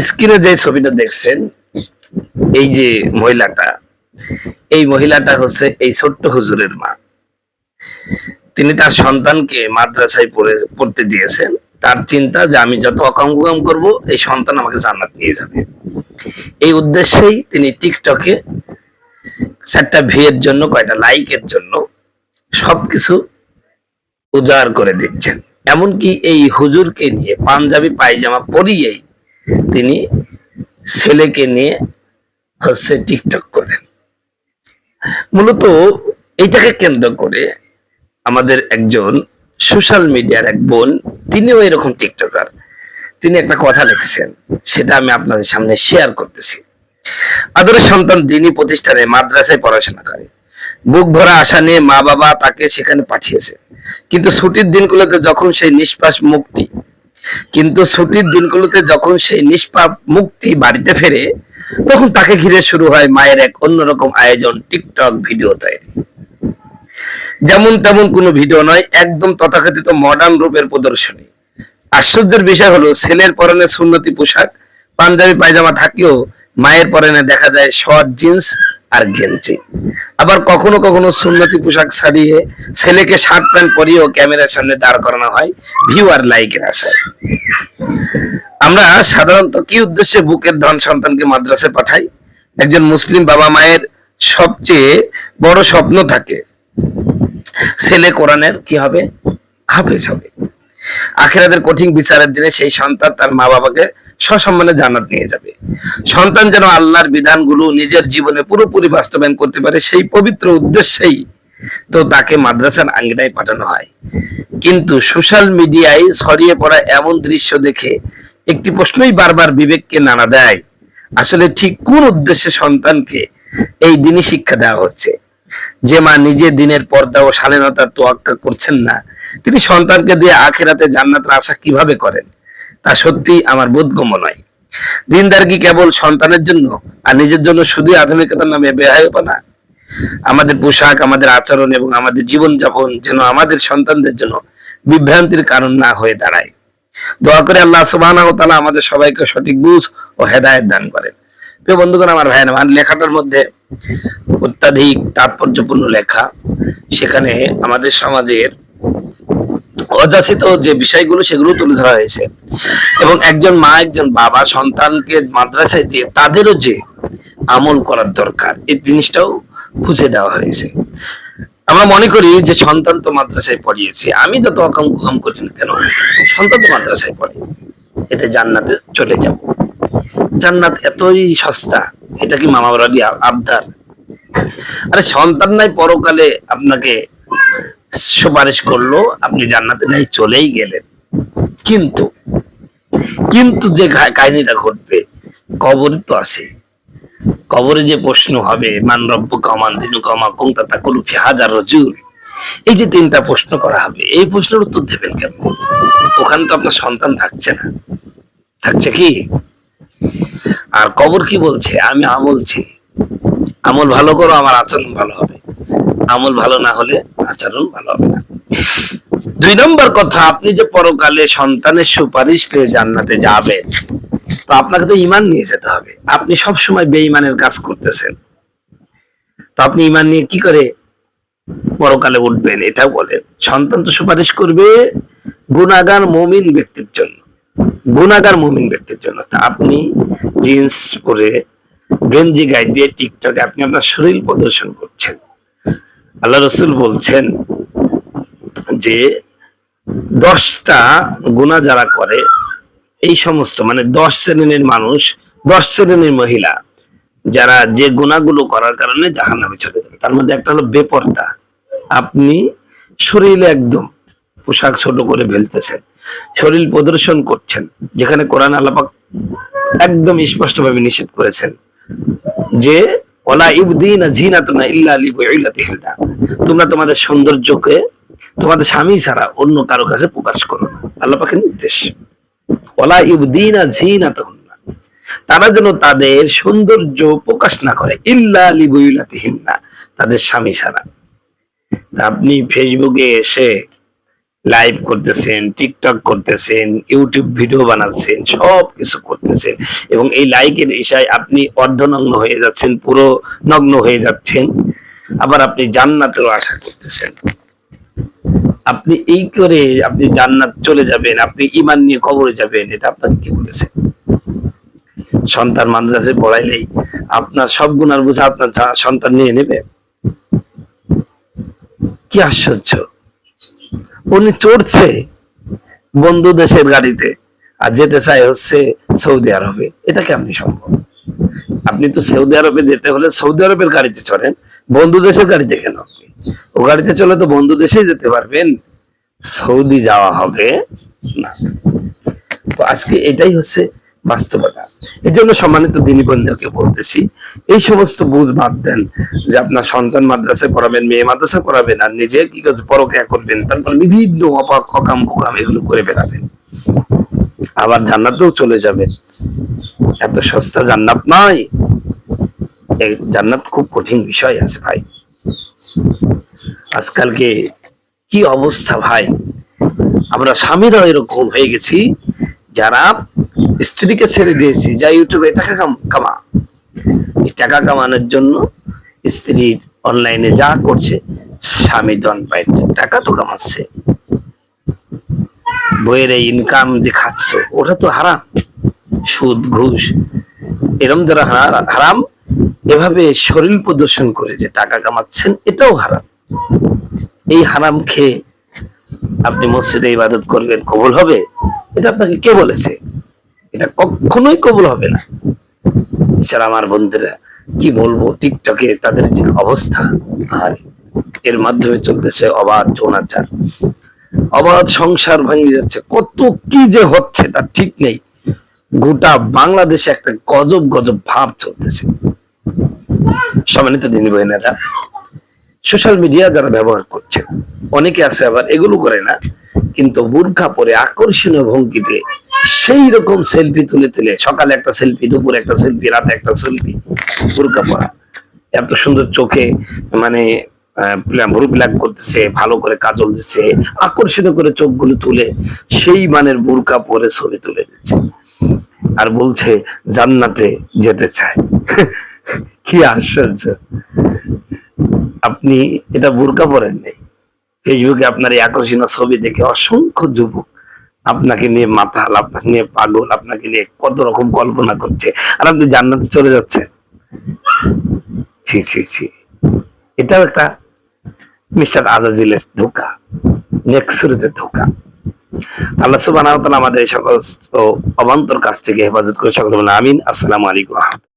স্ক্রিনে যে ছবিটা দেখছেন, এই যে মহিলাটা, এই মহিলাটা হচ্ছে এই ছোট্ট হুজুরের মা। তিনি তার সন্তানকে মাদ্রাসায় পড়তে দিয়েছেন। তার চিন্তা যে আমি যত অকাম কুকাম করবো এই সন্তান আমাকে জান্নাত নিয়ে যাবে। এই উদ্দেশ্যেই তিনি টিকটকে 4টা ভিউয়ের জন্য, কয়টা লাইকের জন্য সবকিছু উজাড় করে দিচ্ছেন। এমনকি এই হুজুরকে নিয়ে পাঞ্জাবি পায়জামা পরিয়েই তিনি ছেলেকে নিয়ে হচ্ছে টিকটক করেন। মূলত এইটাকে কেন্দ্র করে আমাদের একজন সোশ্যাল মিডিয়ার এক বোন, তিনিও এরকম টিকটকার, তিনি একটা কথা লিখছেন, সেটা আমি আপনাদের সামনে শেয়ার করতেছি। আদরের সন্তান দিনী প্রতিষ্ঠানে মাদ্রাসায় পড়াশোনা করে, বুক ভরা আশা নিয়ে মা বাবা তাকে সেখানে পাঠিয়েছে। কিন্তু ছুটির দিনগুলোতে যখন সেই নিষ্পাপ মুক্তি বাড়িতে ফেরে, তখন তাকে ঘিরে শুরু হয় মায়ের এক অন্যরকম আয়োজন, টিকটক ভিডিও তৈরি। যেমন তেমন কোনো ভিডিও নয়, একদম তথাকথিত মডার্ন রূপের প্রদর্শনী। আশ্চর্যের বিষয় হলো, ছেলের পরনে সুন্নতি পোশাক পাঞ্জাবি পায়জামা থাকলেও মায়ের পরনে দেখা যায় শর্ট জিন্স আর গেঞ্জি। আবার কখনো কখনো সুন্নতি পোশাক ছাড়িয়ে ছেলেকে শার্ট প্যান্ট পরিয়েও ক্যামেরার সামনে দাঁড় করানো হয় ভিউ আর লাইকের আশায়। আমরা সাধারণত কি উদ্দেশ্যে বুকের ধন সন্তানকে মাদ্রাসায় পাঠাই? একজন মুসলিম বাবা মায়ের সবচেয়ে বড় স্বপ্ন থাকে ছেলে কোরআনের কি হবে, হাফেজ হবে। আখিরাতের কঠিন বিচারের দিনে সেই সন্তান তার মা বাবাকে সসম্মানে জান্নাত নিয়ে যাবে। সন্তান যেন আল্লাহর বিধানগুলো নিজের জীবনে পুরোপুরি বাস্তবায়ন করতে পারে, সেই পবিত্র উদ্দেশ্যেই তো তাকে মাদ্রাসার আঙ্গিনায় পাঠানো হয়। কিন্তু সোশ্যাল মিডিয়ায় ছড়িয়ে পড়া এমন দৃশ্য দেখে একটি প্রশ্নই বারবার বিবেককে নাড়া দেয়, আসলে ঠিক কোন উদ্দেশ্যে সন্তানকে এই দিনই শিক্ষা দেওয়া হচ্ছে? যে মা নিজে দিনের পর্দা ও শালীনতার তোয়াক্কা করছেন না, তিনি সন্তানকে দিয়ে আখিরাতে জান্নাতের আশা কিভাবে করেন? তা সত্যি আমার বোধগম্য নয়। দিনদার কি কেবল সন্তানের জন্য আর নিজের জন্য শুধুই আধুনিকতার নামে বেহায়াপনা? আমাদের পোশাক, আমাদের আচরণ এবং আমাদের জীবনযাপন যেন আমাদের সন্তানদের জন্য বিভ্রান্তির কারণ না হয়ে দাঁড়ায়। দোয়া করে আল্লাহ সুবহানাহু ওয়া তাআলা আমাদের সবাইকে সঠিক বুঝ ও হেদায়েত দান করেন। প্রিয় বন্ধুগণ, আমার ভাইয়েরা, আমার লেখাটার মধ্যে অত্যাধিক তাৎপর্যপূর্ণ লেখা। সেখানে আমাদের সমাজের অযাচিত যে বিষয়গুলো সেগুলো তুলে ধরা হয়েছে, এবং একজন মা, একজন বাবা সন্তানকে মাদ্রাসায় দিয়ে তাদেরও যে আমল করার দরকার, এই জিনিসটাও বুঝে দেওয়া হয়েছে। আমরা মনে করি যে সন্তান তো মাদ্রাসায় পড়িয়েছি, আমি যত অকাম কুকাম করি না কেন, সন্তান তো মাদ্রাসায় পড়ে, এতে জান্নাতে চলে যাব। জান্নাত এতই সস্তা, এটা কি মামা বাড়ি আবদার? আরে সন্তান নাই পরকালে আপনাকে সুপারিশ করলো, আপনি জান্নাতে নাই চলেই গেলেন। কিন্তু কিন্তু যে কাহিনীটা ঘটবে কবরে তো আছে। কবরে যে প্রশ্ন হবে, মান রব্বুকা মান দিনুকা মা কুনতা তাকুলু ফি হাজার রাজুল, এই যে 3টা প্রশ্ন করা হবে, এই প্রশ্নের উত্তর দেবেন কেমন? ওখানে তো আপনার সন্তান থাকছে না, থাকছে কি? আর কবর কি বলছে? আমি আমল চিনি, আমল ভালো করো, আমার আচরণ ভালো হবে। আমল ভালো না হলে আচরণ ভালো হবে না। 2 নম্বর কথা, আপনি যে পরকালে সন্তানের সুপারিশ পেয়ে জান্নাতে যাবেন, তো আপনাকে তো ঈমান নিয়ে যেতে হবে। আপনি সব সময় বেঈমানের কাজ করতেছেন, তো আপনি ঈমান নিয়ে কি করে পরকালে উঠবেন? এটাও বলেন। সন্তান তো সুপারিশ করবে গুনাহগার মুমিন ব্যক্তির জন্য, গুনাহগার মুমিন ব্যক্তির জন্য। তা আপনি জিন্স পরে গেঞ্জি গায়ে দিয়ে টিকটকে আপনি আপনার শরীর প্রদর্শন করছেন। আল্লাহ রাসূল বলছেন যে 10টা গুনাহ যারা করে, এই সমস্ত মানে 10 শ্রেণীর মানুষ, 10 শ্রেণীর মহিলা যারা যে গুনাহগুলো করার কারণে জাহান্নামে চলে যাবে, তার মধ্যে একটা হলো বেপরদা। আপনি শরীরে একদম পোশাক ছোট করে ফেলতেছেন, শরীর প্রদর্শন করছেন, যেখানে কোরআন আল্লাহ পাক একদম স্পষ্টভাবে নিষেধ করেছেন যে ওয়ালা ইবদিনা জিনাতুনা ইল্লা লিবুইলাতিহিন্না, তোমরা তোমাদের সৌন্দর্যকে তোমাদের স্বামী ছাড়া অন্য কারো কাছে প্রকাশ করো না। আল্লাহ পাকের নির্দেশ, ওয়ালা ইবদিনা জিনাতুহুন্না, তারা যেন তাদের সৌন্দর্য প্রকাশ না করে, ইল্লা লিবুইলাতিহিন্না, তাদের স্বামী ছাড়া। আপনি ফেসবুকে এসে লাইভ করতেছেন, টিকটক করতেছেন, ইউটিউব ভিডিও বানাচ্ছেন, সব কিছু করতেছেন এবং এই লাইকের ইশায় আপনি অর্ধনগ্ন হয়ে যাচ্ছেন, পুরো নগ্ন হয়ে যাচ্ছেন, আবার আপনি জান্নাতেরও আশা করতেছেন। আপনি এই করে আপনি জান্নাত চলে যাবেন, আপনি ঈমান নিয়ে কবরে যাবেন, এটা আপনাকে কি বলেছে? সন্তান মাদ্রাসায় পড়াইলেই আপনার সব গুনার বোঝা আপনার সন্তান নিয়ে নেবে? কি আশ্চর্য! উনি চড়ছে বন্ধু দেশের গাড়িতে আর যেতে চায় হচ্ছে সৌদি আরবে, এটা কেমনি সম্ভব? আপনি তো সৌদি আরবে যেতে হলে সৌদি আরবের গাড়িতে চড়েন, বন্ধু দেশের গাড়িতে কেন? আপনি ও গাড়িতে চলে তো বন্ধু দেশেই যেতে পারবেন, সৌদি যাওয়া হবে না। তো আজকে এটাই হচ্ছে বাস্তবতা। এই জন্য সম্মানিত দিনী বোনদেরকে বলতেছি, এই সমস্ত বুঝ বাদ দেন যে আপনার সন্তান মাদ্রাসায় পড়াবেন, মেয়ে মাদ্রাসায় পড়াবেন, আর নিজে কি করছে পরকিয়া করবেন, তারপর বিভিন্ন অকাম কুকাম এগুলো করে বেড়াবেন, আবার জান্নাতেও চলে যাবেন। এত সস্তা জান্নাত নয়, এই জান্নাত খুব কঠিন বিষয় আছে ভাই। আজকালকে কি অবস্থা ভাই, আমরা স্বামীরা এরকম হয়ে গেছি, যারা স্ত্রীকে ছেড়ে দিয়েছি যা ইউটিউবে টাকা কামা, এই টাকা কামানোর জন্য স্ত্রী অনলাইনে যা করছে, স্বামী ডন পাই টাকা তো কামাচ্ছে, বইয়ের এই ইনকাম যে খাচ্ছে ওটা তো হারাম, সুদ ঘুষ এরম যারা হারাম এভাবে শরীর প্রদর্শন করে যে টাকা কামাচ্ছেন, এটাও হারাম। এই হারাম খেয়ে আপনি মসজিদে ইবাদত করবেন, কবুল হবে? এটা আপনাকে কে বলেছে? এটা কখনোই কবুল হবে না। এছাড়া আমার বন্ধুরা কি বলবো, টিকটকে তাদের যে অবস্থা, আর এর মাধ্যমে চলতেছে অবাধ যৌনাচার, অবাধ সংসার ভেঙে যাচ্ছে, কত কি যে হচ্ছে তার ঠিক নেই। গোটা বাংলাদেশে একটা গজব গজব ভাব চলতেছে। সম্মানিত দিনী বোনেরা, সোশ্যাল মিডিয়া যারা ব্যবহার করছে, অনেকে আছে আবার এগুলো করে না, কিন্তু বোরকা পরে আকর্ষণীয় ভঙ্গিতে সেই রকম সেলফি তুলে তুলে, সকালে একটা সেলফি, দুপুরে একটা সেলফি, রাতে একটা সেলফি, বোরকা পরা, এত সুন্দর চোখে মানে ভুরু প্লাক করতেছে, ভালো করে কাজল দিচ্ছে, আকর্ষণীয় করে চোখগুলো তুলে সেই মানের বোরকা পরে ছবি তুলে দিচ্ছে, আর বলছে জান্নাতে যেতে চায়। কি আশ্চর্য! আপনি এটা বোরকা পরেন নেই, ফেসবুকে আপনার এই আকর্ষণীয় ছবি দেখে অসংখ্য যুবক আপনাকে নিয়ে মাতাল, আপনাকে নিয়ে পাগল, আপনাকে নিয়ে কত রকম কল্পনা করছে, আর আপনি জান্নাতে চলে যাচ্ছেন। ছি ছি ছি, এটাও একটা মিস্টার আজাজিলের ধোঁকা, নেক্সুরিতে ধোঁকা। আল্লাহ সুবহানাহু ওয়া তাআলা আমাদের সকল অবান্তর কাছ থেকে হেফাজত করে, সকল আমিন। আসসালামু আলাইকুম।